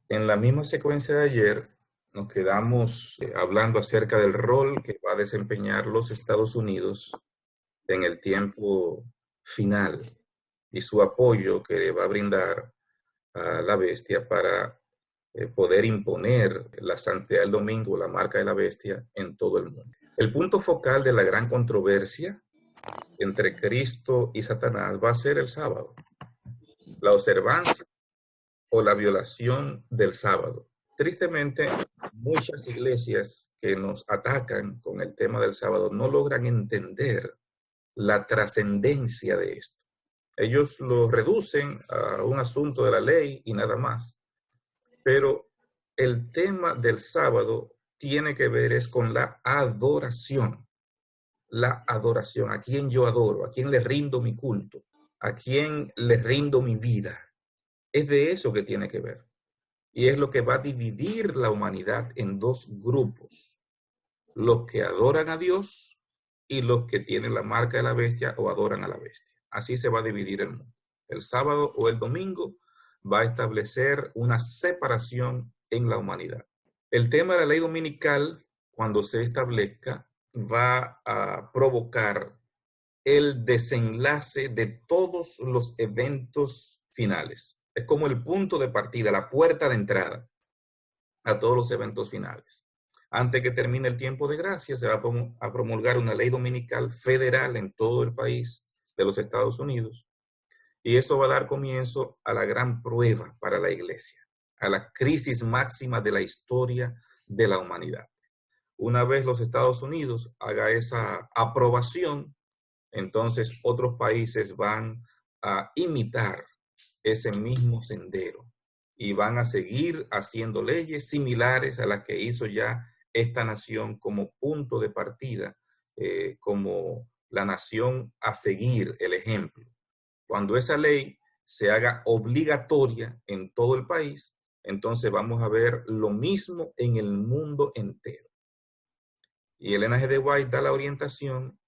En la misma secuencia de ayer, nos quedamos hablando acerca del rol que va a desempeñar los Estados Unidos en el tiempo final y su apoyo que va a brindar a la bestia para poder imponer la santidad del domingo, la marca de la bestia, en todo el mundo. El punto focal de la gran controversia entre Cristo y Satanás va a ser el sábado, la observancia o la violación del sábado. Tristemente, muchas iglesias que nos atacan con el tema del sábado no logran entender la trascendencia de esto. Ellos lo reducen a un asunto de la ley y nada más. Pero el tema del sábado tiene que ver es con la adoración. La adoración, a quién yo adoro, a quién le rindo mi culto, a quién le rindo mi vida. Es de eso que tiene que ver. Y es lo que va a dividir la humanidad en dos grupos. Los que adoran a Dios y los que tienen la marca de la bestia o adoran a la bestia. Así se va a dividir el mundo. El sábado o el domingo va a establecer una separación en la humanidad. El tema de la ley dominical, cuando se establezca, va a provocar el desenlace de todos los eventos finales. Es como el punto de partida, la puerta de entrada a todos los eventos finales. Antes que termine el tiempo de gracia, se va a promulgar una ley dominical federal en todo el país de los Estados Unidos. Y eso va a dar comienzo a la gran prueba para la iglesia, a la crisis máxima de la historia de la humanidad. Una vez los Estados Unidos haga esa aprobación, entonces otros países van a imitar ese mismo sendero y van a seguir haciendo leyes similares a las que hizo ya esta nación como punto de partida, como la nación a seguir el ejemplo. Cuando esa ley se haga obligatoria en todo el país, entonces vamos a ver lo mismo en el mundo entero. Y Elena G. de White da la orientación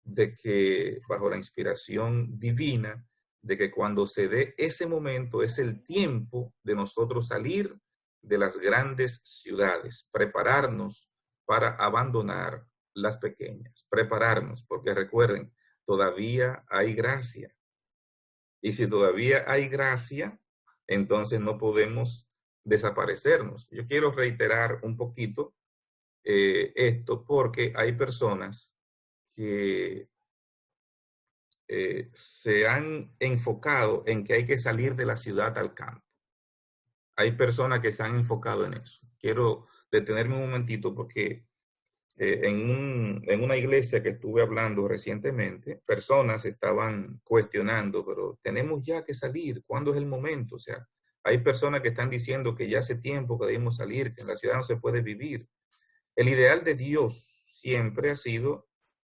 de que bajo la inspiración divina, de que cuando se dé ese momento es el tiempo de nosotros salir de las grandes ciudades, prepararnos para abandonar las pequeñas, prepararnos, porque recuerden, todavía hay gracia. Y si todavía hay gracia, entonces no podemos desaparecernos. Yo quiero reiterar un poquito esto porque hay personas que se han enfocado en que hay que salir de la ciudad al campo. Hay personas que se han enfocado en eso. Quiero detenerme un momentito porque en una iglesia que estuve hablando recientemente, personas estaban cuestionando, pero tenemos ya que salir, ¿cuándo es el momento? O sea, hay personas que están diciendo que ya hace tiempo que debemos salir, que en la ciudad no se puede vivir. El ideal de Dios siempre ha sido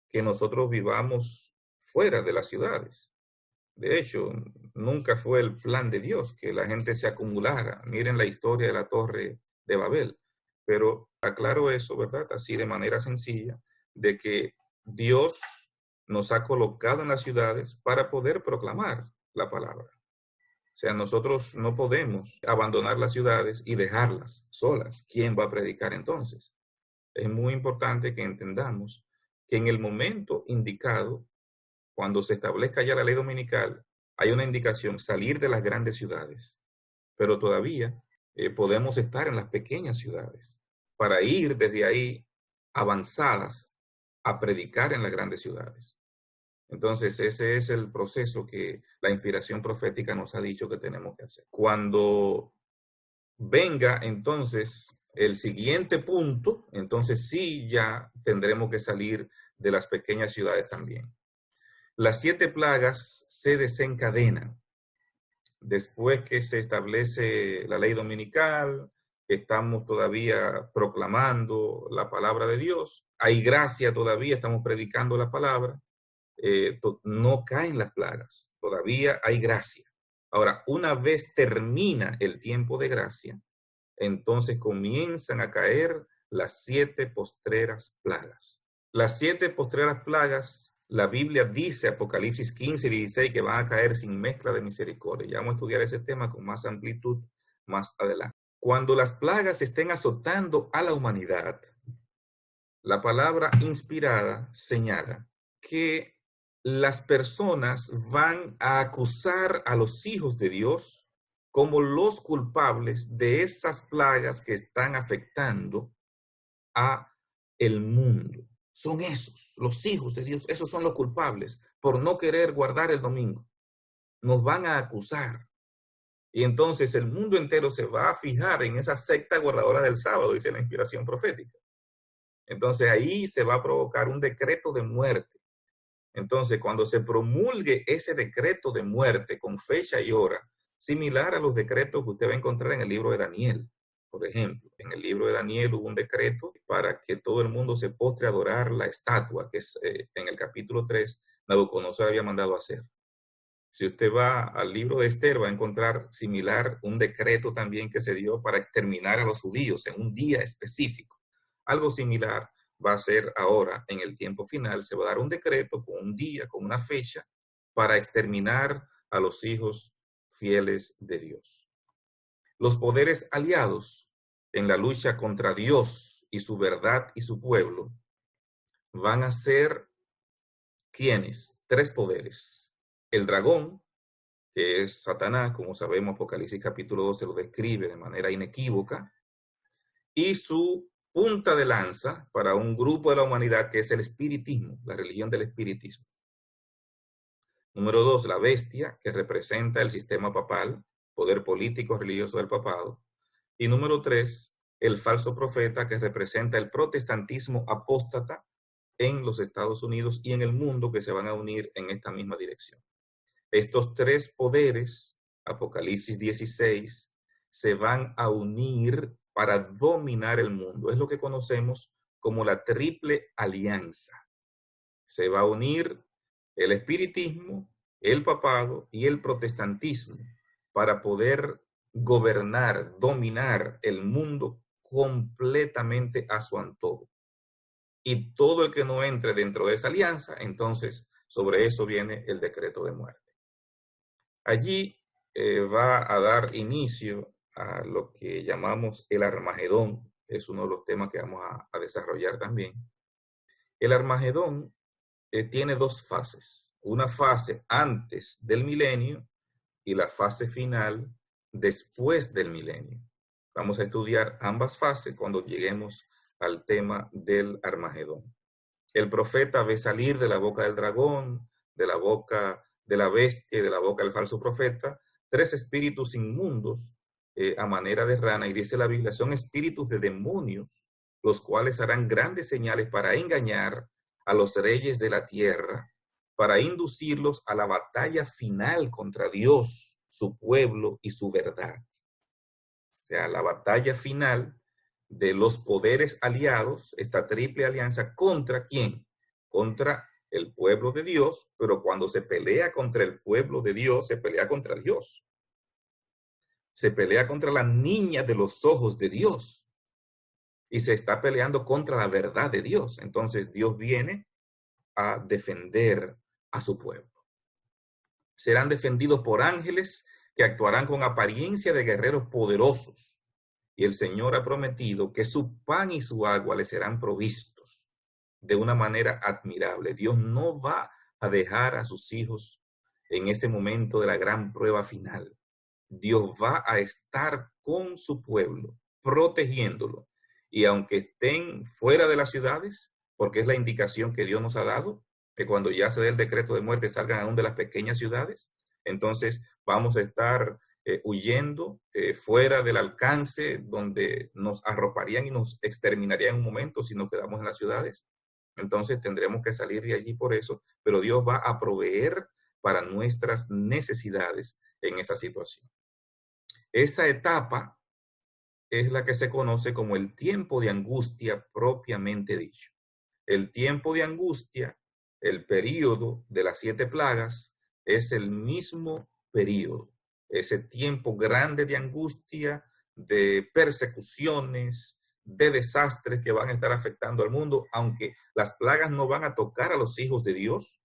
que nosotros vivamos fuera de las ciudades. De hecho, nunca fue el plan de Dios que la gente se acumulara. Miren la historia de la Torre de Babel. Pero aclaro eso, ¿verdad? Así de manera sencilla, de que Dios nos ha colocado en las ciudades para poder proclamar la palabra. O sea, nosotros no podemos abandonar las ciudades y dejarlas solas. ¿Quién va a predicar entonces? Es muy importante que entendamos que en el momento indicado, cuando se establezca ya la ley dominical, hay una indicación, salir de las grandes ciudades, pero todavía podemos estar en las pequeñas ciudades para ir desde ahí avanzadas a predicar en las grandes ciudades. Entonces, ese es el proceso que la inspiración profética nos ha dicho que tenemos que hacer. Cuando venga entonces el siguiente punto, entonces sí ya tendremos que salir de las pequeñas ciudades también. Las 7 plagas se desencadenan después que se establece la ley dominical, que estamos todavía proclamando la palabra de Dios. Hay gracia todavía, estamos predicando la palabra. No caen las plagas, todavía hay gracia. Ahora, una vez termina el tiempo de gracia, entonces comienzan a caer las 7 postreras plagas. Las 7 postreras plagas, la Biblia dice, Apocalipsis 15 y 16, que van a caer sin mezcla de misericordia. Ya vamos a estudiar ese tema con más amplitud más adelante. Cuando las plagas estén azotando a la humanidad, la palabra inspirada señala que las personas van a acusar a los hijos de Dios como los culpables de esas plagas que están afectando a el mundo. Son esos, los hijos de Dios, esos son los culpables por no querer guardar el domingo. Nos van a acusar. Y entonces el mundo entero se va a fijar en esa secta guardadora del sábado, dice la inspiración profética. Entonces ahí se va a provocar un decreto de muerte. Entonces cuando se promulgue ese decreto de muerte con fecha y hora, similar a los decretos que usted va a encontrar en el libro de Daniel, por ejemplo, en el libro de Daniel hubo un decreto para que todo el mundo se postre a adorar la estatua, que es en el capítulo 3, Nabucodonosor había mandado hacer. Si usted va al libro de Esther, va a encontrar similar un decreto también que se dio para exterminar a los judíos en un día específico. Algo similar va a ser ahora, en el tiempo final, se va a dar un decreto con un día, con una fecha, para exterminar a los hijos fieles de Dios. Los poderes aliados en la lucha contra Dios y su verdad y su pueblo van a ser, ¿quiénes? 3 poderes. El dragón, que es Satanás, como sabemos, Apocalipsis capítulo 12 lo describe de manera inequívoca, y su punta de lanza para un grupo de la humanidad que es el espiritismo, la religión del espiritismo. Número 2, la bestia, que representa el sistema papal, poder político religioso del papado. Y número 3, el falso profeta, que representa el protestantismo apóstata en los Estados Unidos y en el mundo, que se van a unir en esta misma dirección. Estos 3 poderes, Apocalipsis 16, se van a unir para dominar el mundo. Es lo que conocemos como la triple alianza. Se va a unir el espiritismo, el papado y el protestantismo para poder gobernar, dominar el mundo completamente a su antojo. Y todo el que no entre dentro de esa alianza, entonces sobre eso viene el decreto de muerte. Allí va a dar inicio a lo que llamamos el Armagedón, es uno de los temas que vamos a desarrollar también. El Armagedón tiene 2 fases, una fase antes del milenio y la fase final después del milenio. Vamos a estudiar ambas fases cuando lleguemos al tema del Armagedón. El profeta ve salir de la boca del dragón, de la boca de la bestia y de la boca del falso profeta, 3 espíritus inmundos a manera de rana, y dice la Biblia, son espíritus de demonios, los cuales harán grandes señales para engañar a los reyes de la tierra, para inducirlos a la batalla final contra Dios, su pueblo y su verdad. O sea, la batalla final de los poderes aliados, esta triple alianza, ¿contra quién? Contra el pueblo de Dios, pero cuando se pelea contra el pueblo de Dios, se pelea contra Dios. Se pelea contra la niña de los ojos de Dios. Y se está peleando contra la verdad de Dios. Entonces Dios viene a defender a su pueblo. Serán defendidos por ángeles que actuarán con apariencia de guerreros poderosos. Y el Señor ha prometido que su pan y su agua les serán provistos de una manera admirable. Dios no va a dejar a sus hijos en ese momento de la gran prueba final. Dios va a estar con su pueblo, protegiéndolo. Y aunque estén fuera de las ciudades, porque es la indicación que Dios nos ha dado, que cuando ya se dé el decreto de muerte salgan aún de las pequeñas ciudades, entonces vamos a estar huyendo fuera del alcance donde nos arroparían y nos exterminarían en un momento si nos quedamos en las ciudades. Entonces tendremos que salir de allí por eso, pero Dios va a proveer para nuestras necesidades en esa situación. Esa etapa es la que se conoce como el tiempo de angustia propiamente dicho. El tiempo de angustia, el período de las 7 plagas, es el mismo período. Ese tiempo grande de angustia, de persecuciones, de desastres que van a estar afectando al mundo, aunque las plagas no van a tocar a los hijos de Dios,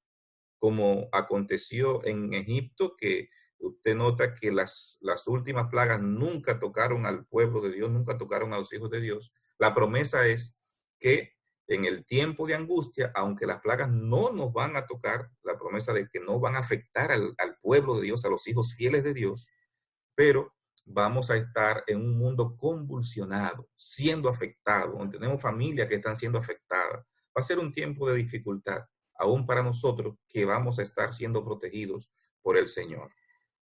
como aconteció en Egipto, que usted nota que las últimas plagas nunca tocaron al pueblo de Dios, nunca tocaron a los hijos de Dios. La promesa es que en el tiempo de angustia, aunque las plagas no nos van a tocar, la promesa de que no van a afectar al pueblo de Dios, a los hijos fieles de Dios, pero vamos a estar en un mundo convulsionado, siendo afectado, donde tenemos familias que están siendo afectadas. Va a ser un tiempo de dificultad, aún para nosotros que vamos a estar siendo protegidos por el Señor.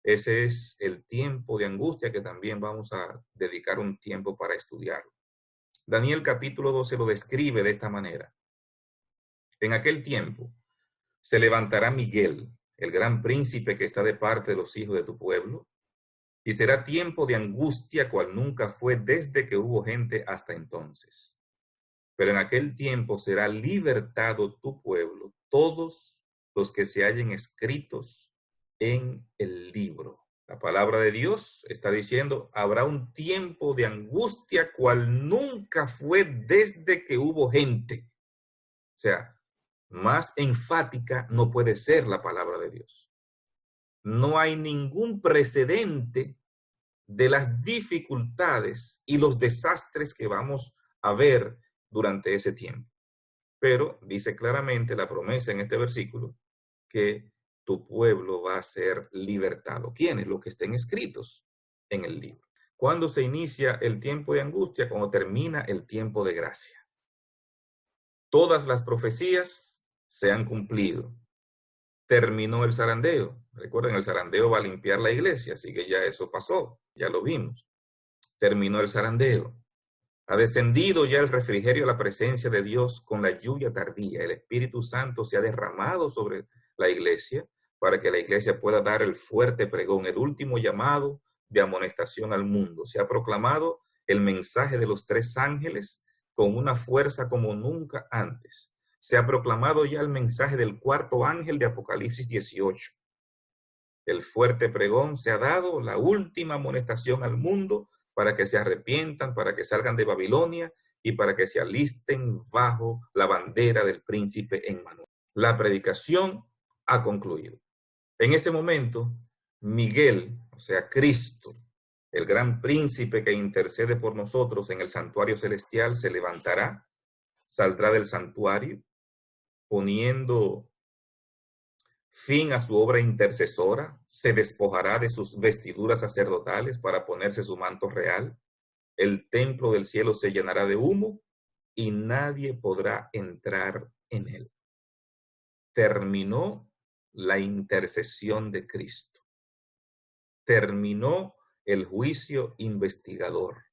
Ese es el tiempo de angustia que también vamos a dedicar un tiempo para estudiarlo. Daniel capítulo 12 lo describe de esta manera. En aquel tiempo se levantará Miguel, el gran príncipe que está de parte de los hijos de tu pueblo, y será tiempo de angustia cual nunca fue desde que hubo gente hasta entonces. Pero en aquel tiempo será libertado tu pueblo, todos los que se hallen escritos en el libro. La palabra de Dios está diciendo, habrá un tiempo de angustia cual nunca fue desde que hubo gente. O sea, más enfática no puede ser la palabra de Dios. No hay ningún precedente de las dificultades y los desastres que vamos a ver durante ese tiempo. Pero dice claramente la promesa en este versículo que tu pueblo va a ser libertado. ¿Quiénes? Los que estén escritos en el libro. ¿Cuándo se inicia el tiempo de angustia? Cuando termina el tiempo de gracia. Todas las profecías se han cumplido. Terminó el zarandeo. Recuerden, el zarandeo va a limpiar la iglesia, así que ya eso pasó, ya lo vimos. Terminó el zarandeo. Ha descendido ya el refrigerio a la presencia de Dios con la lluvia tardía. El Espíritu Santo se ha derramado sobre la iglesia para que la iglesia pueda dar el fuerte pregón, el último llamado de amonestación al mundo. Se ha proclamado el mensaje de los 3 ángeles con una fuerza como nunca antes. Se ha proclamado ya el mensaje del 4º ángel de Apocalipsis 18. El fuerte pregón se ha dado, la última amonestación al mundo para que se arrepientan, para que salgan de Babilonia y para que se alisten bajo la bandera del príncipe Emmanuel. La predicación ha concluido. En ese momento, Miguel, o sea, Cristo, el gran príncipe que intercede por nosotros en el santuario celestial, se levantará, saldrá del santuario, poniendo fin a su obra intercesora, se despojará de sus vestiduras sacerdotales para ponerse su manto real. El templo del cielo se llenará de humo y nadie podrá entrar en él. Terminó la intercesión de Cristo. Terminó el juicio investigador.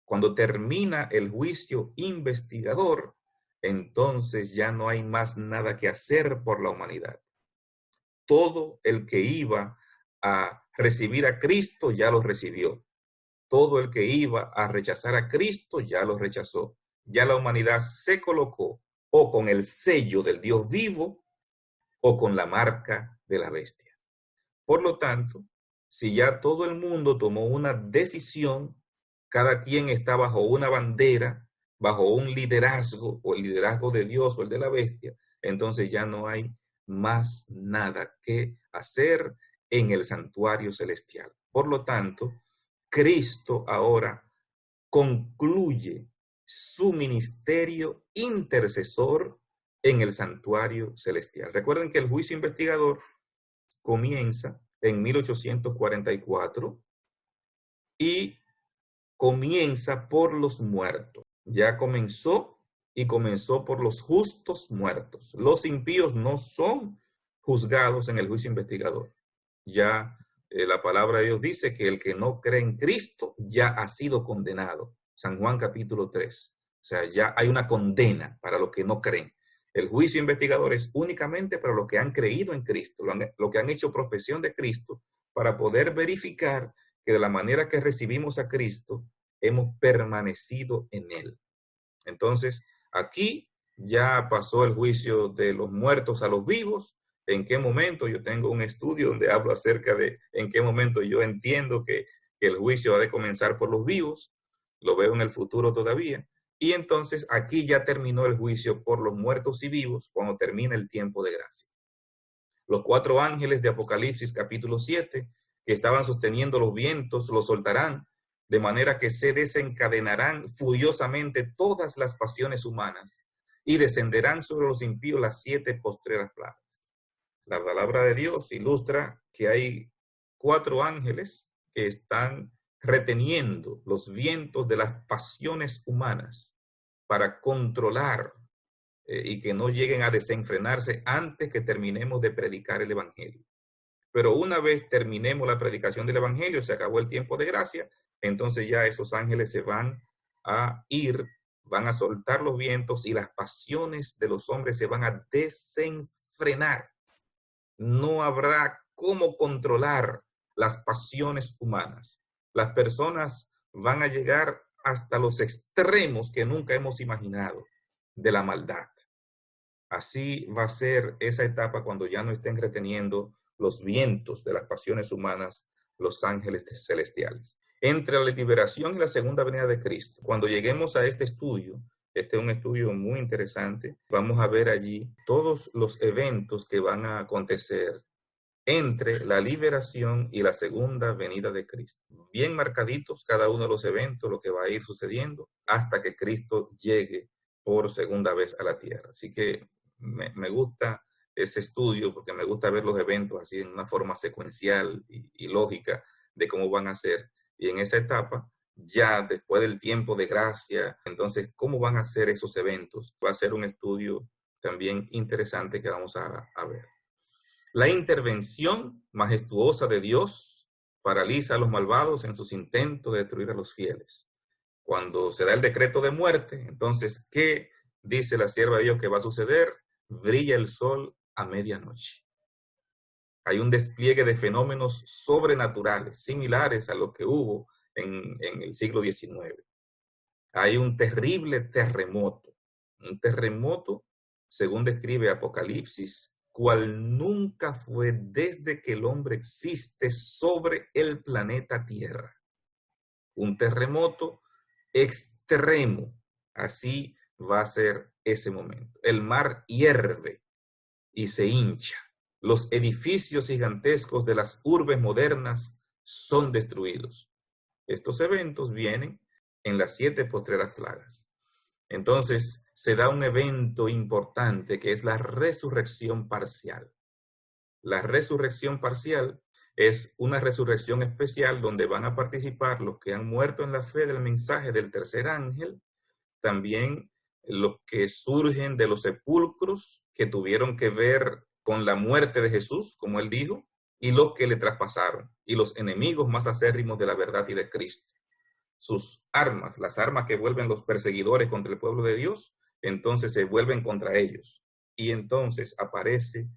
Cuando termina el juicio investigador, entonces ya no hay más nada que hacer por la humanidad. Todo el que iba a recibir a Cristo ya lo recibió. Todo el que iba a rechazar a Cristo ya lo rechazó. Ya la humanidad se colocó o con el sello del Dios vivo o con la marca de la bestia. Por lo tanto, si ya todo el mundo tomó una decisión, cada quien está bajo una bandera, bajo un liderazgo, o el liderazgo de Dios o el de la bestia, entonces ya no hay más nada que hacer en el santuario celestial. Por lo tanto, Cristo ahora concluye su ministerio intercesor en el santuario celestial. Recuerden que el juicio investigador comienza en 1844 y comienza por los muertos. Ya comenzó y comenzó por los justos muertos. Los impíos no son juzgados en el juicio investigador. Ya la palabra de Dios dice que el que no cree en Cristo ya ha sido condenado. San Juan capítulo 3. O sea, ya hay una condena para los que no creen. El juicio investigador es únicamente para los que han creído en Cristo, los que han hecho profesión de Cristo, para poder verificar que de la manera que recibimos a Cristo, hemos permanecido en Él. Entonces, aquí ya pasó el juicio de los muertos a los vivos. ¿En qué momento? Yo tengo un estudio donde hablo acerca de en qué momento yo entiendo que el juicio ha de comenzar por los vivos. Lo veo en el futuro todavía. Y entonces aquí ya terminó el juicio por los muertos y vivos cuando termina el tiempo de gracia. Los 4 ángeles de Apocalipsis capítulo 7 que estaban sosteniendo los vientos los soltarán, de manera que se desencadenarán furiosamente todas las pasiones humanas y descenderán sobre los impíos las 7 postreras plagas. La palabra de Dios ilustra que hay 4 ángeles que están reteniendo los vientos de las pasiones humanas para controlar y que no lleguen a desenfrenarse antes que terminemos de predicar el Evangelio. Pero una vez terminemos la predicación del Evangelio, se acabó el tiempo de gracia, entonces ya esos ángeles se van a ir, van a soltar los vientos y las pasiones de los hombres se van a desenfrenar. No habrá cómo controlar las pasiones humanas. Las personas van a llegar hasta los extremos que nunca hemos imaginado de la maldad. Así va a ser esa etapa cuando ya no estén reteniendo los vientos de las pasiones humanas los ángeles celestiales. Entre la liberación y la segunda venida de Cristo, cuando lleguemos a este estudio, este es un estudio muy interesante, vamos a ver allí todos los eventos que van a acontecer entre la liberación y la segunda venida de Cristo. Bien marcaditos cada uno de los eventos, lo que va a ir sucediendo hasta que Cristo llegue por segunda vez a la tierra. Así que me gusta ese estudio porque me gusta ver los eventos así en una forma secuencial y lógica de cómo van a ser. Y en esa etapa, ya después del tiempo de gracia, entonces, ¿cómo van a ser esos eventos? Va a ser un estudio también interesante que vamos a ver. La intervención majestuosa de Dios paraliza a los malvados en sus intentos de destruir a los fieles. Cuando se da el decreto de muerte, entonces, ¿qué dice la sierva de Dios que va a suceder? Brilla el sol a medianoche. Hay un despliegue de fenómenos sobrenaturales, similares a lo que hubo en el siglo XIX. Hay un terrible terremoto, según describe Apocalipsis, cual nunca fue desde que el hombre existe sobre el planeta Tierra. Un terremoto extremo, así va a ser ese momento. El mar hierve y se hincha. Los edificios gigantescos de las urbes modernas son destruidos. Estos eventos vienen en las 7 postreras plagas. Entonces, se da un evento importante que es la resurrección parcial. La resurrección parcial es una resurrección especial donde van a participar los que han muerto en la fe del mensaje del tercer ángel, también los que surgen de los sepulcros, que tuvieron que ver con la muerte de Jesús, como él dijo, y los que le traspasaron, y los enemigos más acérrimos de la verdad y de Cristo. Sus armas, las armas que vuelven los perseguidores contra el pueblo de Dios, entonces se vuelven contra ellos. Y entonces aparece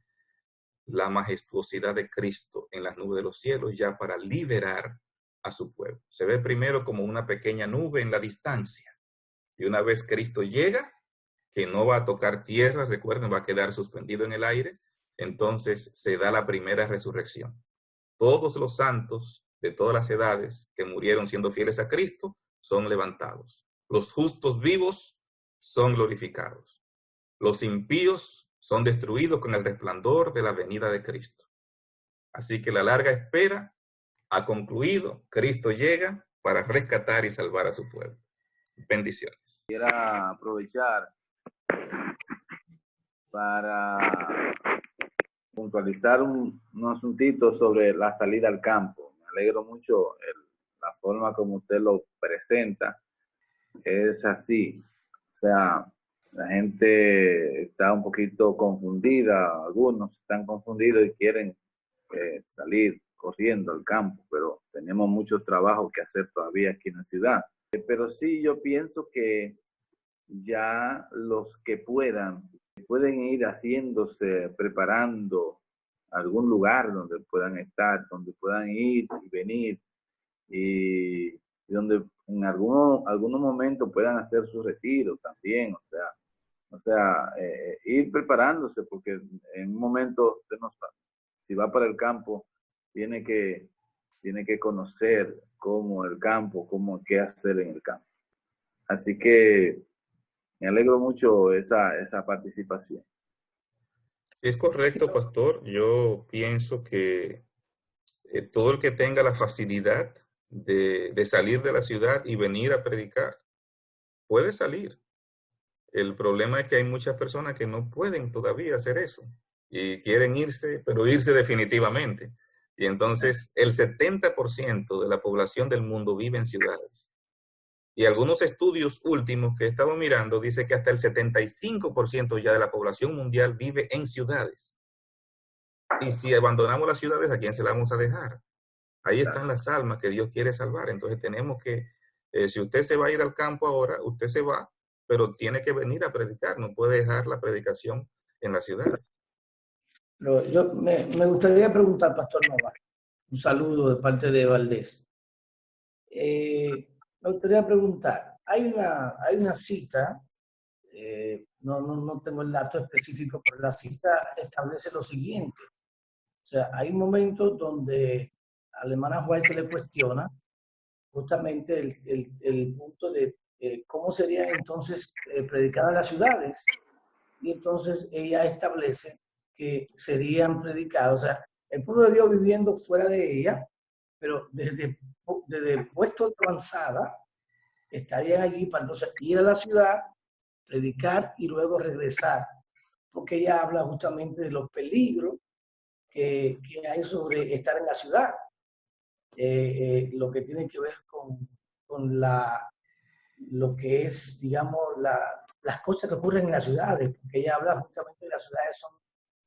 la majestuosidad de Cristo en las nubes de los cielos ya para liberar a su pueblo. Se ve primero como una pequeña nube en la distancia. Y una vez Cristo llega, que no va a tocar tierra, recuerden, va a quedar suspendido en el aire, entonces se da la primera resurrección. Todos los santos de todas las edades que murieron siendo fieles a Cristo son levantados. Los justos vivos son glorificados. Los impíos son destruidos con el resplandor de la venida de Cristo. Así que la larga espera ha concluido. Cristo llega para rescatar y salvar a su pueblo. Bendiciones. Quisiera aprovechar para puntualizar un asuntito sobre la salida al campo. Me alegro mucho la forma como usted lo presenta. Es así. O sea, la gente está un poquito confundida. Algunos están confundidos y quieren salir corriendo al campo, pero tenemos mucho trabajo que hacer todavía aquí en la ciudad. Pero sí, yo pienso que ya los que pueden ir haciéndose, preparando algún lugar donde puedan estar, donde puedan ir y venir y donde en algunos momentos puedan hacer su retiro también, o sea, ir preparándose porque en un momento si va para el campo tiene que conocer cómo el campo, qué hacer en el campo. Así que me alegro mucho esa participación. Es correcto, pastor. Yo pienso que todo el que tenga la facilidad de salir de la ciudad y venir a predicar, puede salir. El problema es que hay muchas personas que no pueden todavía hacer eso y quieren irse, pero irse definitivamente. Y entonces el 70% de la población del mundo vive en ciudades. Y algunos estudios últimos que he estado mirando dicen que hasta el 75% ya de la población mundial vive en ciudades. Y si abandonamos las ciudades, ¿a quién se las vamos a dejar? Ahí están las almas que Dios quiere salvar. Entonces tenemos que, si usted se va a ir al campo ahora, usted se va, pero tiene que venir a predicar. No puede dejar la predicación en la ciudad. Yo me gustaría preguntar, Pastor Nova, un saludo de parte de Valdés. Me gustaría preguntar, hay una cita, no tengo el dato específico, pero la cita establece lo siguiente. O sea, hay momentos donde a la hermana White se le cuestiona justamente el punto de cómo serían entonces predicadas las ciudades. Y entonces ella establece que serían predicados, o sea, el pueblo de Dios viviendo fuera de ella, pero desde puestos de avanzada, estarían allí para entonces ir a la ciudad, predicar y luego regresar. Porque ella habla justamente de los peligros que hay sobre estar en la ciudad. Lo que tiene que ver con lo que es, digamos, las cosas que ocurren en las ciudades, porque ella habla justamente de las ciudades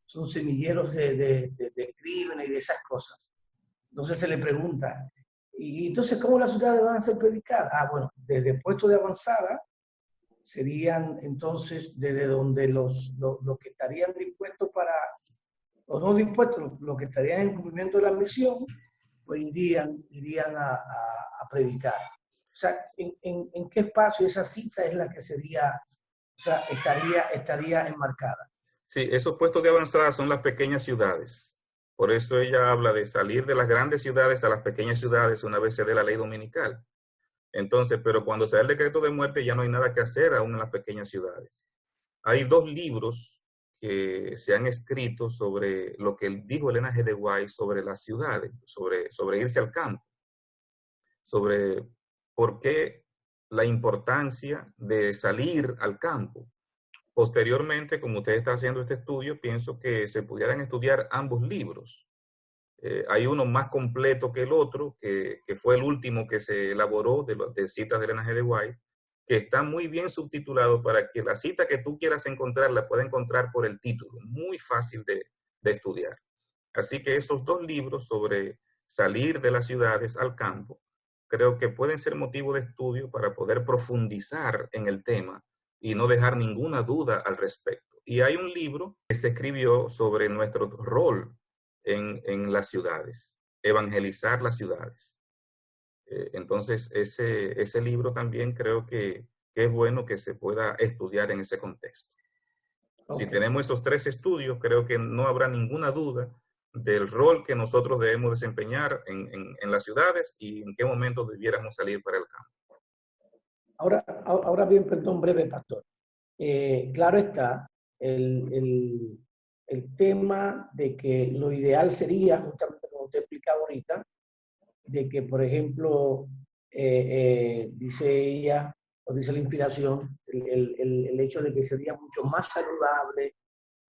son semilleros de crímenes y de esas cosas. Entonces se le pregunta, ¿y entonces cómo las ciudades van a ser predicadas? Ah, bueno, desde puestos de avanzada serían entonces desde donde los que estarían dispuestos o no dispuestos, los que estarían en cumplimiento de la misión, pues irían a predicar. O sea, ¿en qué espacio esa cita es la que sería, o sea, estaría enmarcada? Sí, esos puestos de avanzada son las pequeñas ciudades. Por eso ella habla de salir de las grandes ciudades a las pequeñas ciudades una vez se dé la ley dominical. Entonces, pero cuando se da el decreto de muerte ya no hay nada que hacer aún en las pequeñas ciudades. Hay 2 libros que se han escrito sobre lo que dijo Elena G. de White sobre las ciudades, sobre irse al campo, sobre por qué la importancia de salir al campo. Posteriormente, como usted está haciendo este estudio, pienso que se pudieran estudiar ambos libros. Hay uno más completo que el otro, que fue el último que se elaboró de citas de Elena G. de White, que está muy bien subtitulado para que la cita que tú quieras encontrar la pueda encontrar por el título. Muy fácil de estudiar. Así que esos 2 libros sobre salir de las ciudades al campo, creo que pueden ser motivo de estudio para poder profundizar en el tema y no dejar ninguna duda al respecto. Y hay un libro que se escribió sobre nuestro rol en las ciudades, evangelizar las ciudades. Entonces, ese libro también creo que es bueno que se pueda estudiar en ese contexto. Okay. Si tenemos esos 3 estudios, creo que no habrá ninguna duda del rol que nosotros debemos desempeñar en las ciudades y en qué momento debiéramos salir para el campo. Ahora bien, perdón, breve, pastor. Claro está, el tema de que lo ideal sería, justamente como usted explicaba ahorita, de que, por ejemplo, dice ella, o dice la inspiración, el hecho de que sería mucho más saludable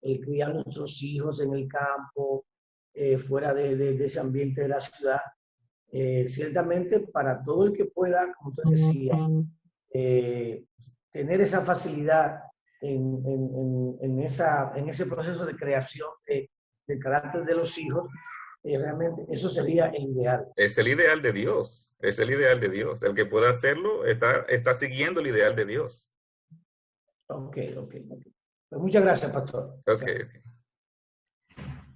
el criar nuestros hijos en el campo, fuera de ese ambiente de la ciudad. Ciertamente, para todo el que pueda, como usted decía, tener esa facilidad en ese proceso de creación del carácter de los hijos, realmente eso sería el ideal. Es el ideal de Dios, es el ideal de Dios. El que pueda hacerlo está siguiendo el ideal de Dios. Ok. Pues muchas gracias, pastor. Ok.